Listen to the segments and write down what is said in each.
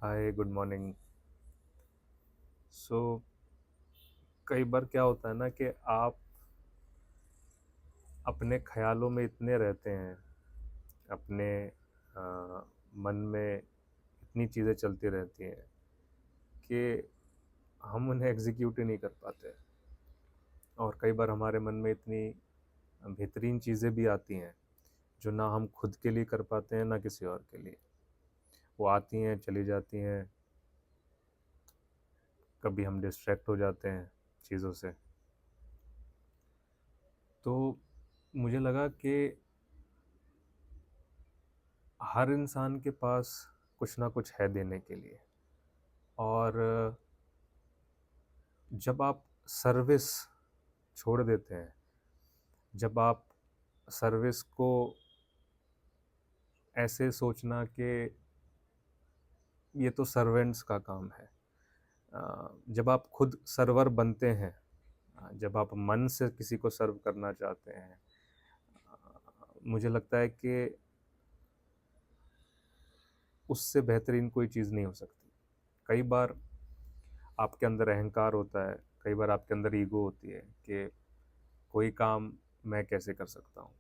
हाय, good morning. सो कई बार क्या होता है ना कि आप अपने ख्यालों में इतने रहते हैं, अपने मन में इतनी चीज़ें चलती रहती हैं कि हम उन्हें एग्जीक्यूट ही नहीं कर पाते। और कई बार हमारे मन में इतनी बेहतरीन चीज़ें भी आती हैं जो ना हम खुद के लिए कर पाते हैं ना किसी और के लिए। वो आती हैं, चली जाती हैं। कभी हम डिस्ट्रैक्ट हो जाते हैं चीज़ों से। तो मुझे लगा कि हर इंसान के पास कुछ ना कुछ है देने के लिए। और जब आप सर्विस छोड़ देते हैं, जब आप सर्विस को ऐसे सोचना कि ये तो सर्वेंट्स का काम है, जब आप खुद सर्वर बनते हैं, जब आप मन से किसी को सर्व करना चाहते हैं, मुझे लगता है कि उससे बेहतरीन कोई चीज़ नहीं हो सकती। कई बार आपके अंदर अहंकार होता है, कई बार आपके अंदर ईगो होती है कि कोई काम मैं कैसे कर सकता हूँ।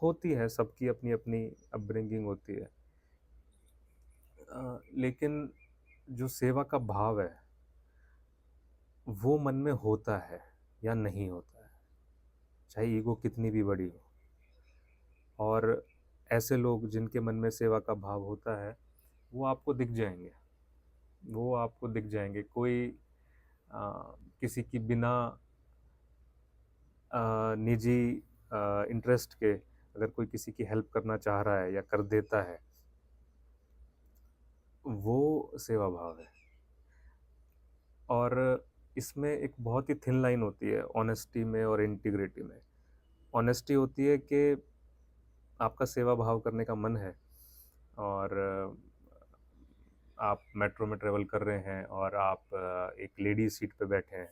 होती है, सबकी अपनी अपनी अपब्रिंगिंग होती है। लेकिन जो सेवा का भाव है वो मन में होता है या नहीं होता है, चाहे ईगो कितनी भी बड़ी हो। और ऐसे लोग जिनके मन में सेवा का भाव होता है वो आपको दिख जाएंगे। वो आपको दिख जाएंगे। कोई किसी की बिना निजी इंटरेस्ट के अगर कोई किसी की हेल्प करना चाह रहा है या कर देता है, वो सेवा भाव है। और इसमें एक बहुत ही थिन लाइन होती है ऑनेस्टी में और इंटीग्रिटी में। ऑनेस्टी होती है कि आपका सेवा भाव करने का मन है, और आप मेट्रो में ट्रेवल कर रहे हैं और आप एक लेडी सीट पे बैठे हैं,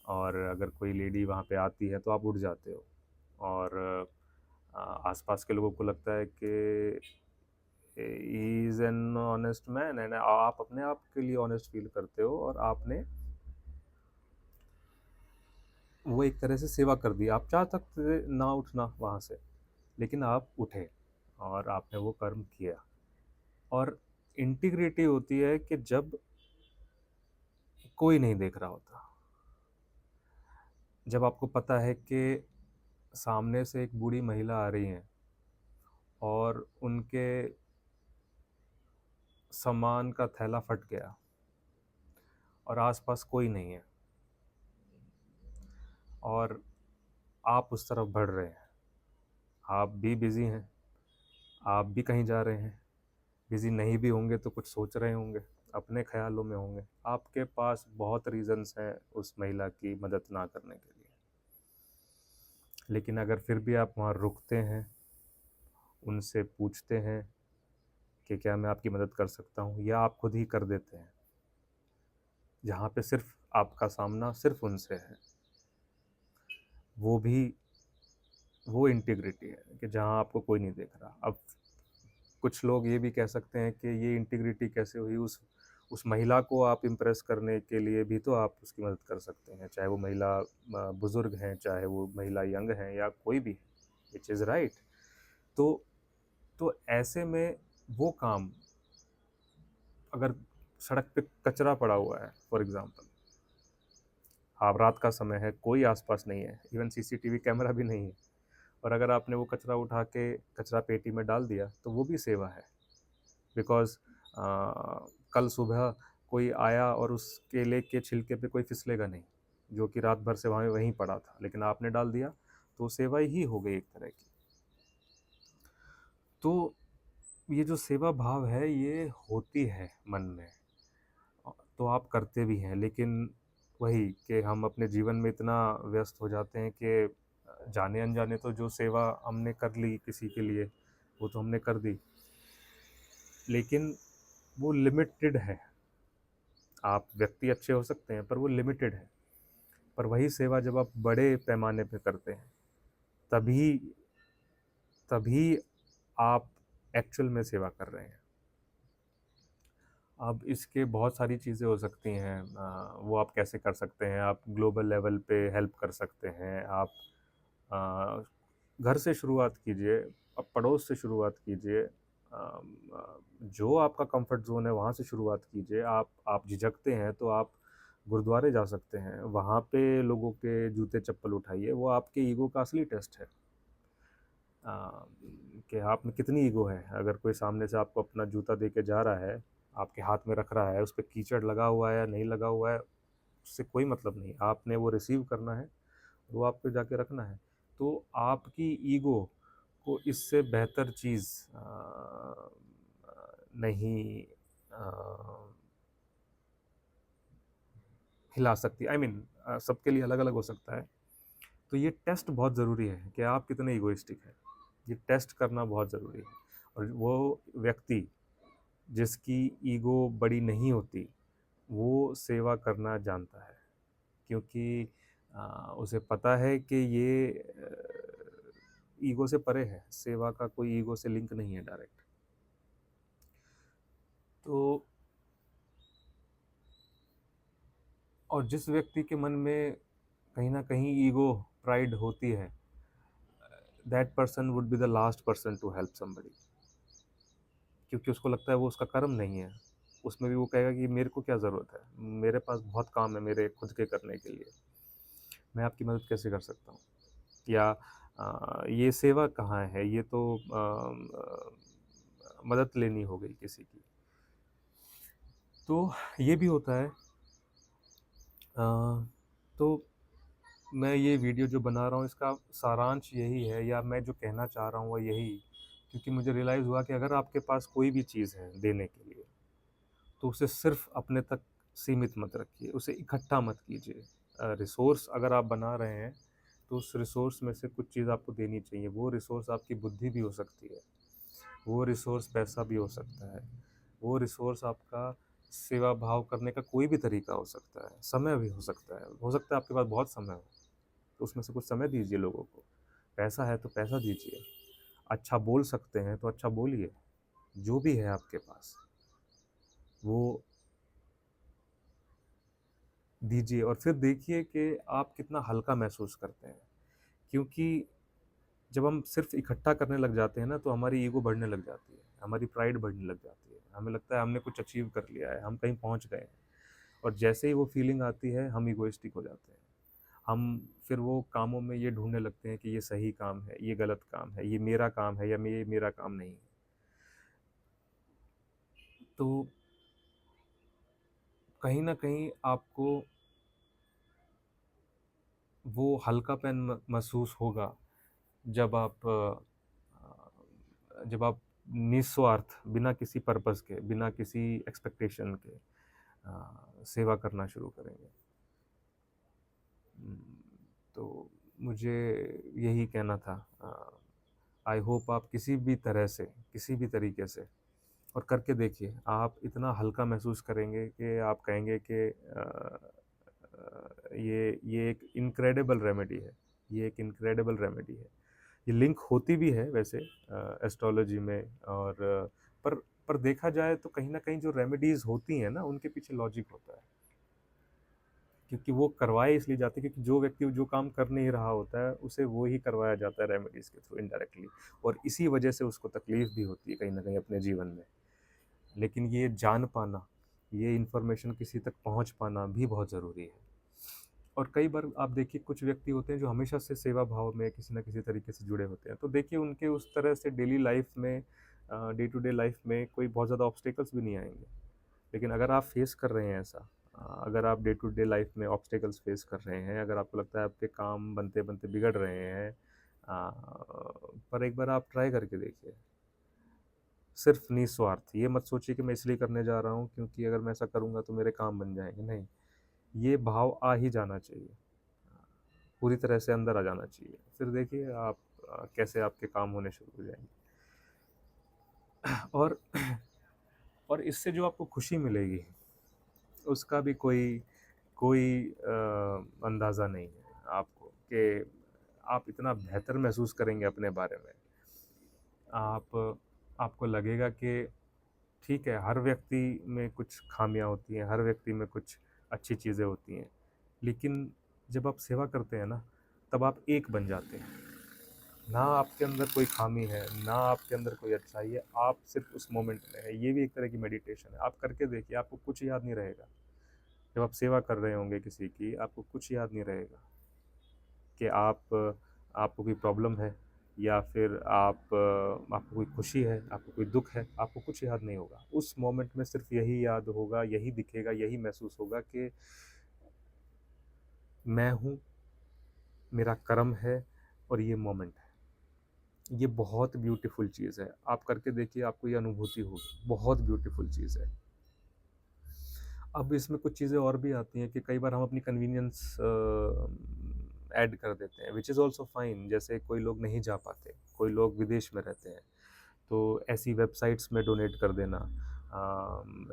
और अगर कोई लेडी वहाँ पे आती है तो आप उठ जाते हो। और आसपास के लोगों को लगता है कि he is an honest man, and आप अपने आप के लिए ऑनेस्ट फील करते हो, और आपने वो एक तरह से सेवा कर दी। आप चाह सकते थे ना उठना वहाँ से, लेकिन आप उठे और आपने वो कर्म किया। और इंटीग्रिटी होती है कि जब कोई नहीं देख रहा होता, जब आपको पता है कि सामने से एक बूढ़ी महिला आ रही है और उनके सामान का थैला फट गया और आसपास कोई नहीं है, और आप उस तरफ बढ़ रहे हैं। आप भी बिज़ी हैं, आप भी कहीं जा रहे हैं। बिज़ी नहीं भी होंगे तो कुछ सोच रहे होंगे, अपने ख़्यालों में होंगे। आपके पास बहुत रीज़न्स हैं उस महिला की मदद ना करने के लिए। लेकिन अगर फिर भी आप वहाँ रुकते हैं, उनसे पूछते हैं कि क्या मैं आपकी मदद कर सकता हूँ, या आप खुद ही कर देते हैं, जहाँ पे सिर्फ़ आपका सामना सिर्फ़ उनसे है, वो भी वो इंटीग्रिटी है कि जहाँ आपको कोई नहीं देख रहा। अब कुछ लोग ये भी कह सकते हैं कि ये इंटीग्रिटी कैसे हुई, उस महिला को आप इम्प्रेस करने के लिए भी तो आप उसकी मदद कर सकते हैं, चाहे वो महिला बुज़ुर्ग हैं, चाहे वो महिला यंग हैं, या कोई भी, व्हिच इज़ राइट। तो ऐसे में वो काम, अगर सड़क पे कचरा पड़ा हुआ है फॉर एग्ज़ाम्पल, आप रात का समय है, कोई आस-पास नहीं है, इवन सीसीटीवी कैमरा भी नहीं है, और अगर आपने वो कचरा उठा के कचरा पेटी में डाल दिया, तो वो भी सेवा है। बिकॉज़ कल सुबह कोई आया और उस केले के छिलके पे कोई फिसलेगा नहीं, जो कि रात भर से वहाँ वहीं पड़ा था, लेकिन आपने डाल दिया, तो सेवा ही हो गई एक तरह की। तो ये जो सेवा भाव है, ये होती है मन में, तो आप करते भी हैं, लेकिन वही कि हम अपने जीवन में इतना व्यस्त हो जाते हैं कि जाने-अनजाने तो जो सेवा हमने कर ली किसी के लिए, वो तो हमने कर दी, लेकिन वो लिमिटेड है। आप व्यक्ति अच्छे हो सकते हैं, पर वो लिमिटेड है। पर वही सेवा जब आप बड़े पैमाने पे करते हैं, तभी तभी आप एक्चुअल में सेवा कर रहे हैं। अब इसके बहुत सारी चीज़ें हो सकती हैं। वो आप कैसे कर सकते हैं? आप ग्लोबल लेवल पे हेल्प कर सकते हैं। आप अ, घर से शुरुआत कीजिए, आप पड़ोस से शुरुआत कीजिए। जो आपका कंफर्ट ज़ोन है वहाँ से शुरुआत कीजिए। आप झिझकते हैं तो आप गुरुद्वारे जा सकते हैं, वहाँ पे लोगों के जूते-चप्पल उठाइए, वो आपके ईगो का असली टेस्ट है। अ, कि आप में कितनी ईगो है। अगर कोई सामने से आपको अपना जूता दे के जा रहा है, आपके हाथ में रख रहा है, उस पे कीचड़ लगा हुआ है या नहीं लगा हुआ है, उससे कोई मतलब नहीं। आपने वो रिसीव करना है, वो आपको जाके रखना है। तो आपकी ईगो को इससे बेहतर चीज़ नहीं अ, हिला सकती। आई मीन सबके लिए अलग-अलग हो सकता है। तो ये टेस्ट बहुत ज़रूरी है कि आप कितने इगोइस्टिक हैं। ये टेस्ट करना बहुत ज़रूरी है। और वो व्यक्ति जिसकी ईगो बड़ी नहीं होती, वो सेवा करना जानता है, क्योंकि उसे पता है कि ये ईगो से परे है। सेवा का कोई ईगो से लिंक नहीं है डायरेक्ट। तो और जिस व्यक्ति के मन में कहीं न कहीं ईगो, प्राइड होती है, that person would be the last person to help somebody, क्योंकि उसको लगता है वो उसका कर्म नहीं है। उसमें भी वो कहेगा कि मेरे को क्या ज़रूरत है? मेरे पास बहुत काम है मेरे खुद के करने के लिए। मैं आपकी मदद कैसे कर सकता हूँ? या ये सेवा कहाँ है? ये तो मदद लेनी हो गई किसी की। तो ये भी होता है। तो मैं ये वीडियो जो बना रहा हूँ इसका सारांश यही है, या मैं जो कहना चाह रहा हूँ वो यही, क्योंकि मुझे रियलाइज़ हुआ कि अगर आपके पास कोई भी चीज़ है देने के लिए, तो उसे सिर्फ़ अपने तक सीमित मत रखिए, उसे इकट्ठा मत कीजिए। रिसोर्स अगर आप बना रहे हैं, तो उस रिसोर्स में से कुछ चीज़ आपको देनी चाहिए। वो रिसोर्स आपकी बुद्धि भी हो सकती है, वो रिसोर्स पैसा भी हो सकता है, वो रिसोर्स आपका सेवा भाव करने का कोई भी तरीका हो सकता है, समय भी हो सकता है आपके पास बहुत समय हो, तो उसमें से कुछ समय दीजिए लोगों को। पैसा है तो पैसा दीजिए, अच्छा बोल सकते हैं तो अच्छा बोलिए, जो भी है आपके पास, वो दीजिए और फिर देखिए कि आप कितना हल्का महसूस करते हैं। क्योंकि जब हम सिर्फ़ इकट्ठा करने लग जाते हैं ना, तो हमारी ईगो बढ़ने लग जाती है, हमारी प्राइड बढ़ने लग जाती है। हमें लगता है हमने कुछ अचीव कर लिया है, हम कहीं पहुँच गए हैं, और जैसे ही वो फीलिंग आती है, हम इगोइस्टिक हो जाते हैं। हम फिर वो कामों में ये ढूँढने लगते हैं कि ये सही काम है, ये गलत काम है, ये मेरा काम है या ये मेरा काम नहीं है। तो कहीं न कहीं आपको वो हल्कापन महसूस होगा जब आप निस्वार्थ, बिना किसी पर्पस के, बिना किसी एक्सपेक्टेशन के सेवा करना शुरू करेंगे। उम, तो मुझे यही कहना था। आई होप आप किसी भी तरह से, किसी भी तरीके से और करके देखिए, आप इतना हल्का महसूस करेंगे कि आप कहेंगे कि ये एक इनक्रेडिबल रेमेडी है, ये एक इनक्रेडिबल रेमेडी है। ये लिंक होती भी है वैसे एस्ट्रोलॉजी में, और पर पर देखा जाए तो कहीं न कहीं जो रेमेडीज़ होती हैं ना, उनके पीछे लॉजिक होता है। क्योंकि वो करवाए इसलिए जाते हैं क्योंकि जो व्यक्ति जो काम कर नहीं रहा होता है, उसे वो ही करवाया जाता है रेमेडीज़ के थ्रू इनडायरेक्टली, और इसी वजह से उसको तकलीफ़ भी होती है कहीं न कहीं अपने जीवन में। लेकिन ये जान पाना, ये इन्फॉर्मेशन किसी तक पहुँच पाना भी बहुत ज़रूरी है। और कई बार आप देखिए कुछ व्यक्ति होते हैं जो हमेशा से सेवा भाव में किसी न किसी तरीके से जुड़े होते हैं। तो देखिए उनके उस तरह से डेली लाइफ़ में डे टू डे लाइफ़ में कोई बहुत ज़्यादा ऑब्स्टेकल्स भी नहीं आएँगे। लेकिन अगर आप फेस कर रहे हैं ऐसा, अगर आप डे टू डे लाइफ़ में ऑब्स्टेकल्स फेस कर रहे हैं, अगर आपको लगता है आपके काम बनते-बनते बिगड़ रहे हैं, पर एक बार आप ट्राई करके देखिए। सिर्फ़ निस्वार्थ, ये मत सोचिए कि मैं इसलिए करने जा रहा हूँ क्योंकि अगर मैं ऐसा करूँगा तो मेरे काम बन जाएँगे, नहीं। ये भाव आ ही जाना चाहिए। पूरी तरह से अंदर आ जाना चाहिए। फिर देखिए आप कैसे आपके काम होने शुरू हो जाएँगे। और और इससे जो आपको खुशी मिलेगी, उसका भी कोई कोई अंदाज़ा नहीं है आपको कि आप इतना बेहतर महसूस करेंगे अपने बारे में। आप आपको लगेगा कि ठीक है, हर व्यक्ति में कुछ खामियाँ होती हैं, हर व्यक्ति में कुछ अच्छी चीज़ें होती हैं, लेकिन जब आप सेवा करते हैं ना, तब आप एक बन जाते हैं। ना आपके अंदर कोई खामी है, ना आपके अंदर कोई अच्छाई है, आप सिर्फ़ उस मोमेंट में हैं। ये भी एक तरह की मेडिटेशन है। आप करके देखिए, आपको कुछ याद नहीं रहेगा। जब आप सेवा कर रहे होंगे किसी की, आपको कुछ याद नहीं रहेगा कि आपको कोई प्रॉब्लम है या फिर आपको कोई खुशी है, आपको कोई दुःख है, आपको कुछ याद नहीं होगा। उस मोमेंट में सिर्फ़ यही याद होगा, यही दिखेगा, यही महसूस होगा कि मैं हूँ, मेरा कर्म है और ये मोमेंट है। ये बहुत ब्यूटीफुल चीज़ है। आप करके देखिए, आपको ये अनुभूति होगी। बहुत ब्यूटीफुल चीज़ है। अब इसमें कुछ चीज़ें और भी आती हैं कि कई बार हम अपनी कन्वीनियंस ऐड कर देते हैं, व्हिच इज़ ऑल्सो फाइन। जैसे कोई लोग नहीं जा पाते, कोई लोग विदेश में रहते हैं, तो ऐसी वेबसाइट्स में डोनेट कर देना,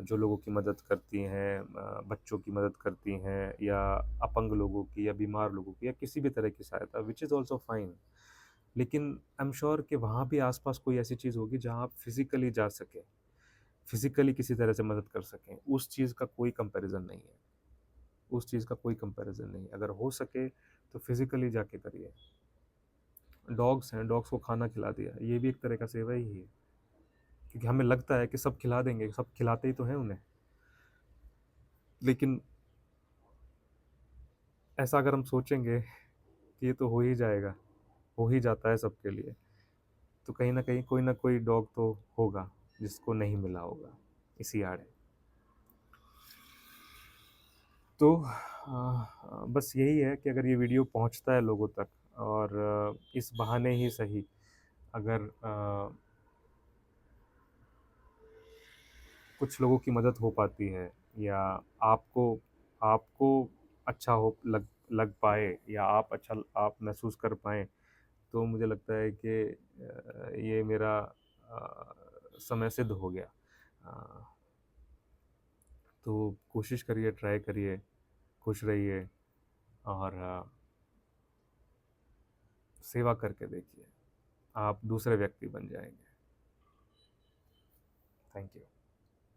जो लोगों की मदद करती हैं, बच्चों की मदद करती हैं या अपंग लोगों की या बीमार लोगों की या किसी भी तरह की सहायता, व्हिच इज़ ऑल्सो फाइन। लेकिन आई एम श्योर कि वहाँ भी आस-पास कोई ऐसी चीज़ होगी जहाँ आप फिज़िकली जा सकें, फिज़िकली किसी तरह से मदद कर सकें। उस चीज़ का कोई कंपैरिज़न नहीं है, उस चीज़ का कोई कंपैरिज़न नहीं है। अगर हो सके तो फिज़िकली जाके करिए। डॉग्स हैं, डॉग्स को खाना खिला दिया, ये भी एक तरह का सेवा ही है। क्योंकि हमें लगता है कि सब खिला देंगे, सब खिलाते ही तो हैं उन्हें। लेकिन ऐसा अगर हम सोचेंगे कि ये तो हो ही जाएगा, हो ही जाता है सबके लिए, तो कहीं न कहीं कोई न कोई डॉग तो होगा, जिसको नहीं मिला होगा इसी आड़े। तो बस यही है कि अगर ये वीडियो पहुँचता है लोगों तक और इस बहाने ही सही, अगर कुछ लोगों की मदद हो पाती है या आपको आपको अच्छा हो लग लग पाए या आप महसूस कर पाएँ, तो मुझे लगता है कि ये मेरा समय सिद्ध हो गया। अ, तो कोशिश करिए, ट्राई करिए, खुश रहिए और सेवा करके देखिए, आप दूसरे व्यक्ति बन जाएँगे। Thank you.